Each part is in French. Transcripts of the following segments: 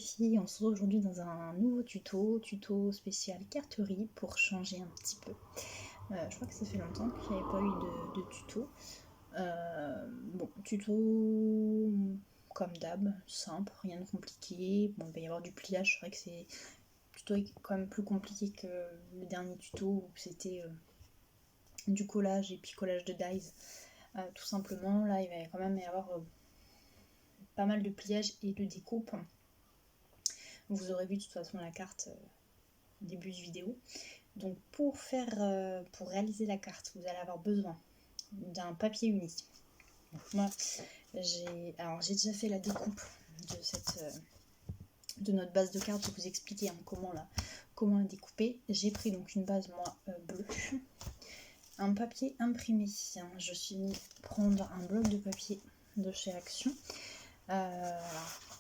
les filles, on se retrouve aujourd'hui dans un nouveau tuto spécial carterie pour changer un petit peu. Je crois que ça fait longtemps qu'il n'y avait pas eu de tuto. Bon, tuto comme d'hab, simple, rien de compliqué. Bon, il va y avoir du pliage, c'est vrai que c'est tuto quand même plus compliqué que le dernier tuto où c'était du collage et puis collage de dies. Tout simplement, là il va quand même y avoir pas mal de pliage et de découpe. Vous aurez vu de toute façon la carte au début de vidéo. Donc pour réaliser la carte, vous allez avoir besoin d'un papier uni. Donc moi j'ai déjà fait la découpe de notre base de carte. Je vais vous expliquer comment la découper. J'ai pris donc une base bleue, un papier imprimé. Je suis venue prendre un bloc de papier de chez Action.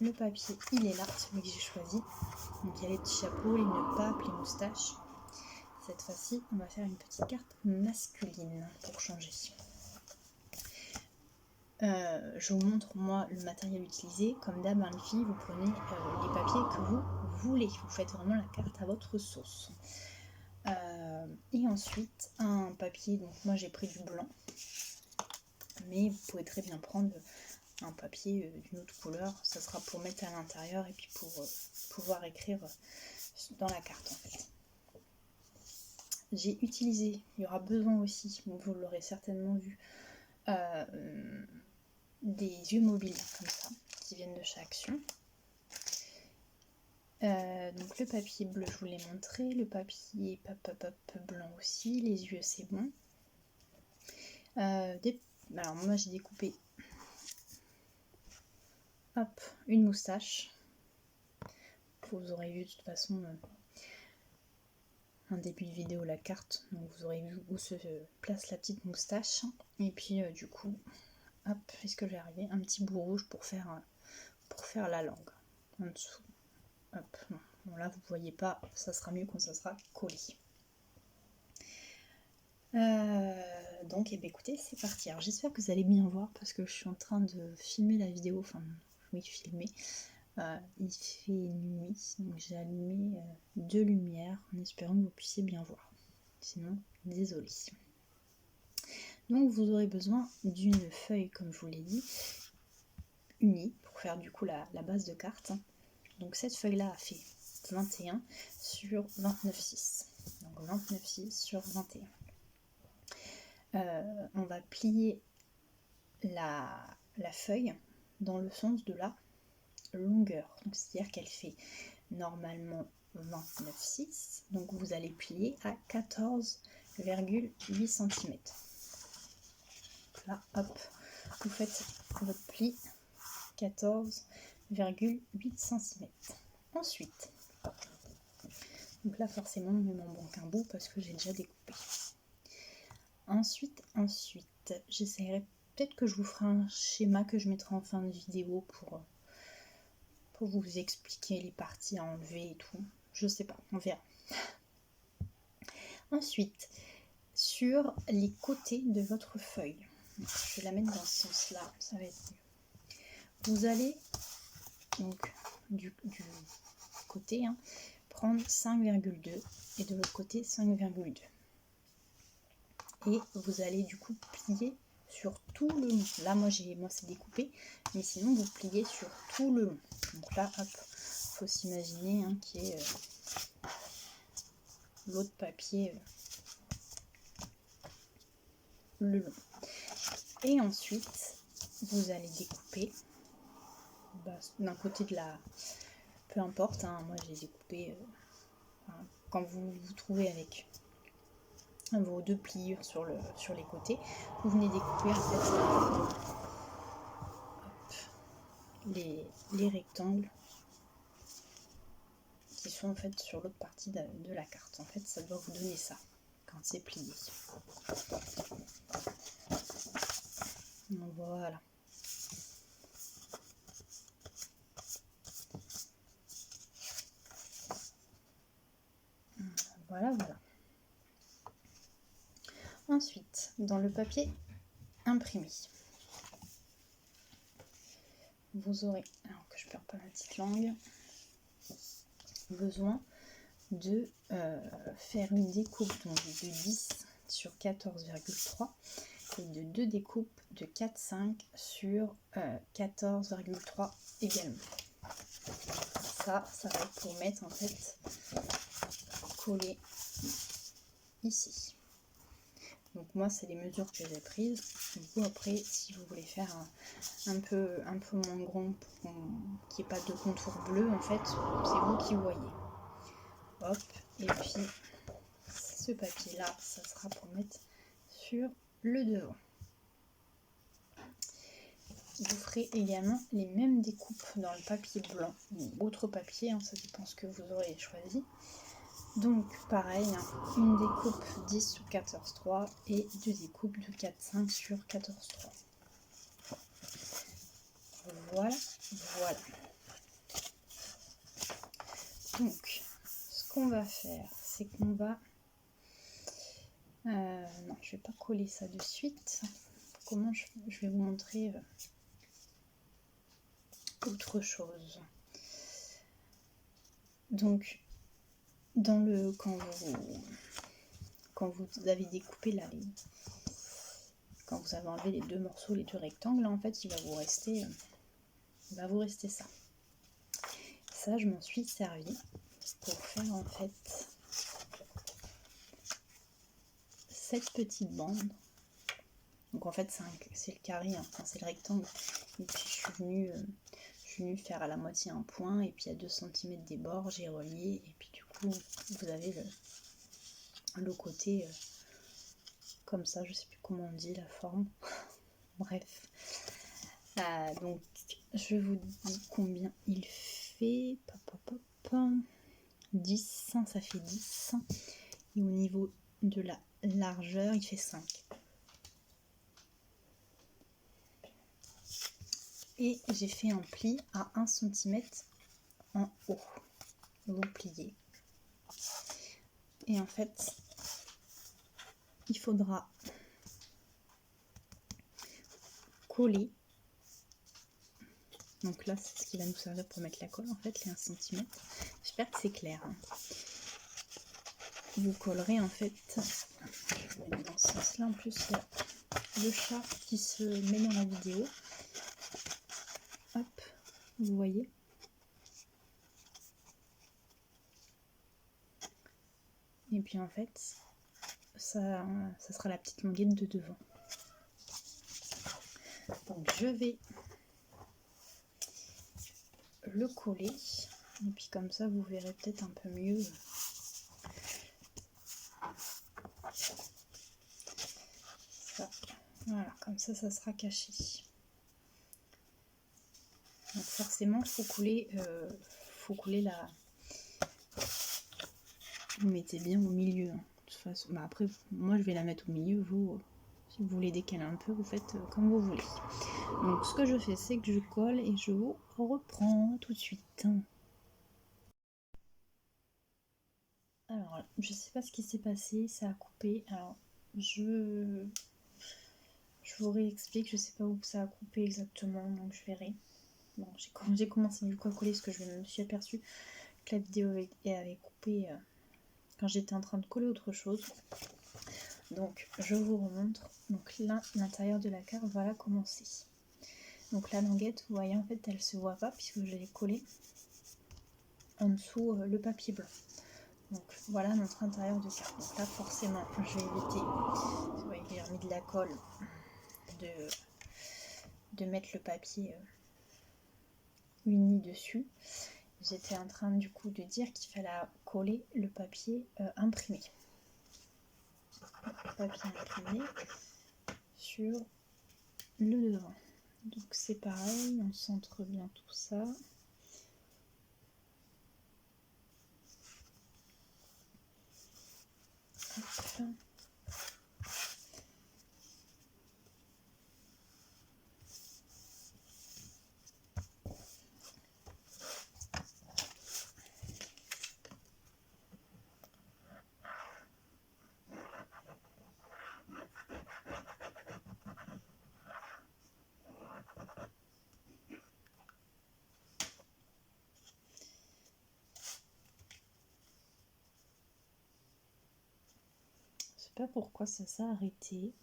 Le papier il est là, celui que j'ai choisi. Donc il y a les petits chapeaux, les nœuds papes, les moustaches. Cette fois-ci on va faire une petite carte masculine pour changer. Je vous montre moi le matériel utilisé. Comme d'hab les filles, vous prenez les papiers que vous voulez. Vous faites vraiment la carte à votre sauce. Et ensuite un papier, donc moi j'ai pris du blanc. Mais vous pouvez très bien prendre un papier d'une autre couleur, ça sera pour mettre à l'intérieur et puis pour pouvoir écrire dans la carte en fait. J'ai utilisé, il y aura besoin aussi, vous l'aurez certainement vu, des yeux mobiles comme ça, qui viennent de chez Action. Donc le papier bleu je vous l'ai montré, le papier blanc aussi, les yeux c'est bon. Alors moi j'ai découpé une moustache. Vous aurez vu de toute façon un début de vidéo la carte, donc vous aurez vu où se place la petite moustache. Et puis du coup, est-ce que j'ai arrivé un petit bout rouge pour faire la langue en dessous. Bon là vous voyez pas, ça sera mieux quand ça sera collé. Donc écoutez, c'est parti. Alors j'espère que vous allez bien voir parce que je suis en train de filmer la vidéo, filmer. Il fait nuit, donc j'ai allumé 2 lumières en espérant que vous puissiez bien voir. Sinon, désolé. Donc vous aurez besoin d'une feuille, comme je vous l'ai dit, unie, pour faire du coup la base de carte. Donc cette feuille-là a fait 21 sur 29,6. Donc 29,6 sur 21. On va plier la feuille dans le sens de la longueur, donc c'est-à-dire qu'elle fait normalement 29,6, donc vous allez plier à 14,8 cm. Là, vous faites votre pli 14,8 cm. Ensuite, donc là forcément il m'en manque un bout parce que j'ai déjà découpé. Ensuite, j'essaierai, peut-être que je vous ferai un schéma que je mettrai en fin de vidéo pour vous expliquer les parties à enlever et tout. Je sais pas, on verra. Ensuite, sur les côtés de votre feuille, je vais la mettre dans ce sens-là, ça va être mieux. Vous allez donc du côté prendre 5,2 et de l'autre côté 5,2. Et vous allez du coup plier sur tout le long. Là moi c'est découpé, mais sinon vous pliez sur tout le long. Donc là faut s'imaginer qu'il y ait l'autre papier le long. Et ensuite vous allez découper d'un côté de la, peu importe, moi j'ai découpé quand vous vous trouvez avec vos 2 pliures sur les côtés, vous venez découper en fait les rectangles qui sont en fait sur l'autre partie de la carte. En fait ça doit vous donner ça quand c'est plié. Donc voilà. Voilà. Ensuite, dans le papier imprimé, vous aurez, alors que je perds pas ma petite langue, besoin de faire une découpe donc, de 10 sur 14,3 et de 2 découpes de 4,5 sur 14,3 également. Ça va être pour mettre en fait collé ici. Donc moi c'est les mesures que j'ai prises. Vous après si vous voulez faire un peu moins grand pour qu'il n'y ait pas de contour bleu en fait, c'est vous qui voyez. Hop, et puis ce papier là ça sera pour mettre sur le devant. Vous ferez également les mêmes découpes dans le papier blanc ou autre papier, hein, ça dépend ce que vous aurez choisi. Donc pareil, hein, une découpe 10 sur 14,3 et deux découpes de 4,5 sur 14,3. Voilà. Donc ce qu'on va faire, c'est qu'on va... non, je vais pas coller ça de suite. Comment je vais vous montrer autre chose. Donc quand vous avez découpé là, quand vous avez enlevé les deux morceaux, les deux rectangles, là, en fait il va vous rester ça. Ça je m'en suis servi pour faire en fait cette petite bande. Donc en fait c'est le carré, hein, enfin, c'est le rectangle. Et puis je suis venue faire à la moitié un point et puis à 2 cm des bords j'ai relié et puis du coup vous avez le côté comme ça, je sais plus comment on dit la forme. Bref. Donc je vous dis combien il fait. 10, ça fait 10. Et au niveau de la largeur, il fait 5. Et j'ai fait un pli à 1 cm en haut. Vous pliez. Et en fait, il faudra coller. Donc là, c'est ce qui va nous servir pour mettre la colle, en fait, les 1 cm. J'espère que c'est clair. Hein. Vous collerez, en fait, je vais mettre dans ce sens-là. En plus, il y a le chat qui se met dans la vidéo. Hop, vous voyez. Et puis, en fait, ça sera la petite languette de devant. Donc, je vais le coller. Et puis, comme ça, vous verrez peut-être un peu mieux. Ça. Voilà, comme ça sera caché. Donc forcément, il faut couler la... Vous mettez bien au milieu. Hein. De toute façon, bah après, moi je vais la mettre au milieu. Vous, si vous voulez décaler un peu, vous faites comme vous voulez. Donc ce que je fais, c'est que je colle et je vous reprends tout de suite. Alors, je sais pas ce qui s'est passé, ça a coupé. Alors, je vous réexplique, je sais pas où ça a coupé exactement, donc je verrai. Bon, j'ai commencé du coup à coller parce que je me suis aperçue que la vidéo avait coupé quand j'étais en train de coller autre chose. Donc je vous remontre. Donc là, l'intérieur de la carte, voilà comment c'est. Donc la languette, vous voyez, en fait, elle se voit pas puisque je l'ai collée en dessous le papier blanc. Donc voilà notre intérieur de carte. Donc là, forcément, je vais éviter, vous voyez, j'ai remis de la colle, de mettre le papier uni dessus. J'étais en train du coup de dire qu'il fallait coller le papier imprimé. Papier imprimé sur le devant. Donc c'est pareil, on centre bien tout ça. Hop. pas pourquoi ça s'est arrêté.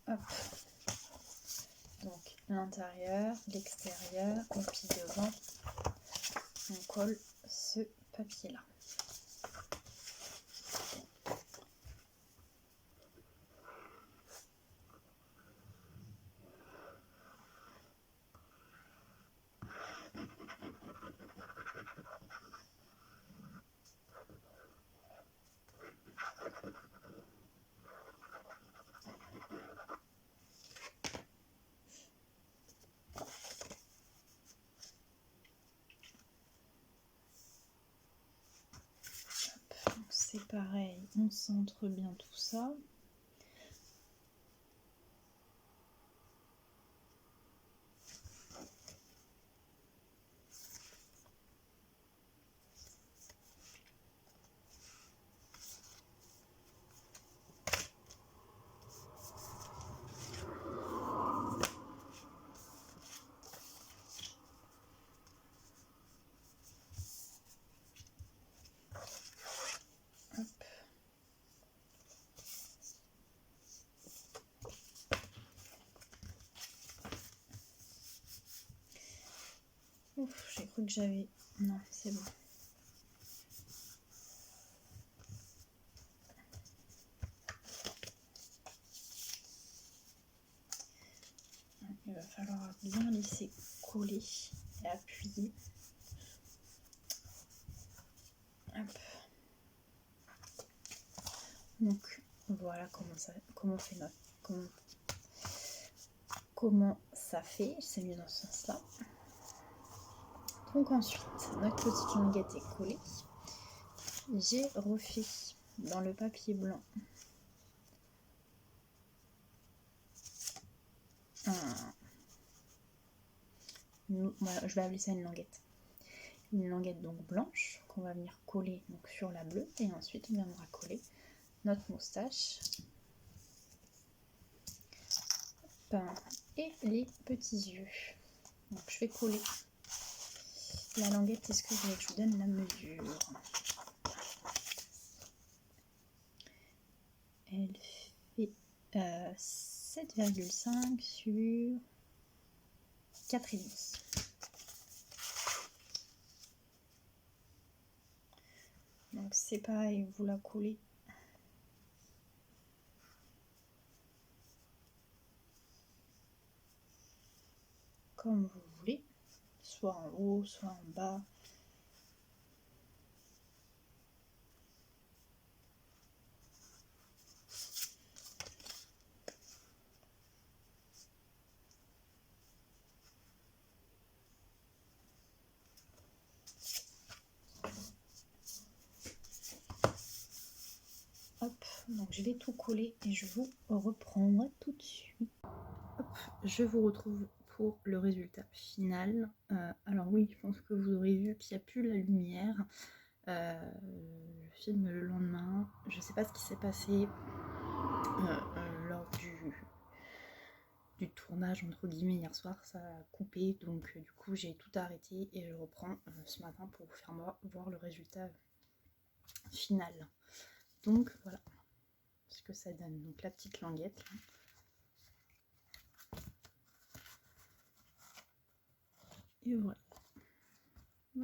Hop. Donc l'intérieur, l'extérieur, et puis devant, on colle ce papier là. C'est pareil, on centre bien tout ça. Ouf, j'ai cru que j'avais... Non, c'est bon. Il va falloir bien laisser coller et appuyer. Hop. Donc voilà comment fait notre... Comment ça fait, c'est mieux dans ce sens-là. Donc ensuite, notre petite languette est collée. J'ai refait dans le papier blanc voilà, je vais appeler ça une languette. Une languette donc blanche qu'on va venir coller donc sur la bleue et ensuite on viendra coller notre moustache et les petits yeux. Donc je vais coller la languette. Est-ce que vous voulez que je vous donne la mesure? Elle fait 7,5 sur 4,5. Donc c'est pareil, vous la collez comme vous voulez, soit en haut, soit en bas. Hop, donc je vais tout coller et je vous reprendrai tout de suite. Hop, je vous retrouve pour le résultat final. Alors oui, je pense que vous aurez vu qu'il n'y a plus la lumière. Je filme le lendemain. Je ne sais pas ce qui s'est passé lors du tournage entre guillemets hier soir. Ça a coupé, donc du coup j'ai tout arrêté et je reprends ce matin pour vous faire voir le résultat final. Donc voilà ce que ça donne. Donc la petite languette là. Et voilà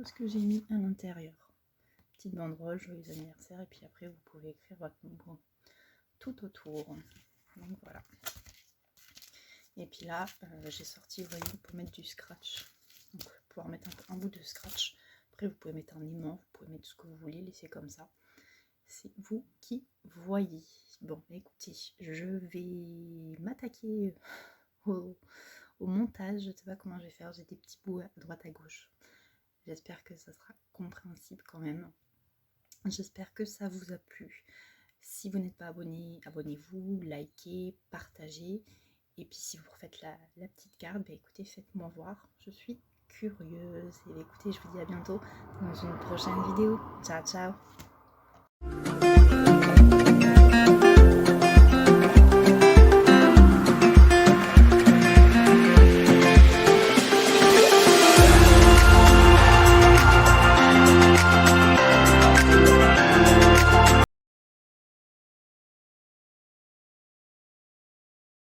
ce que j'ai mis à l'intérieur. Petite banderole, joyeux anniversaire, et puis après vous pouvez écrire votre nom tout autour. Donc voilà. Et puis là, j'ai sorti, vous voyez, pour mettre du scratch. Donc pouvoir mettre un bout de scratch. Après vous pouvez mettre un aimant, vous pouvez mettre ce que vous voulez, laisser comme ça. C'est vous qui voyez. Bon, écoutez, je vais m'attaquer au montage. Je ne sais pas comment je vais faire, j'ai des petits bouts à droite à gauche. J'espère que ça sera compréhensible quand même. J'espère que ça vous a plu. Si vous n'êtes pas abonné, abonnez-vous, likez, partagez. Et puis si vous refaites la petite carte, bah écoutez, faites-moi voir. Je suis curieuse. Et écoutez, je vous dis à bientôt dans une prochaine vidéo. Ciao, ciao!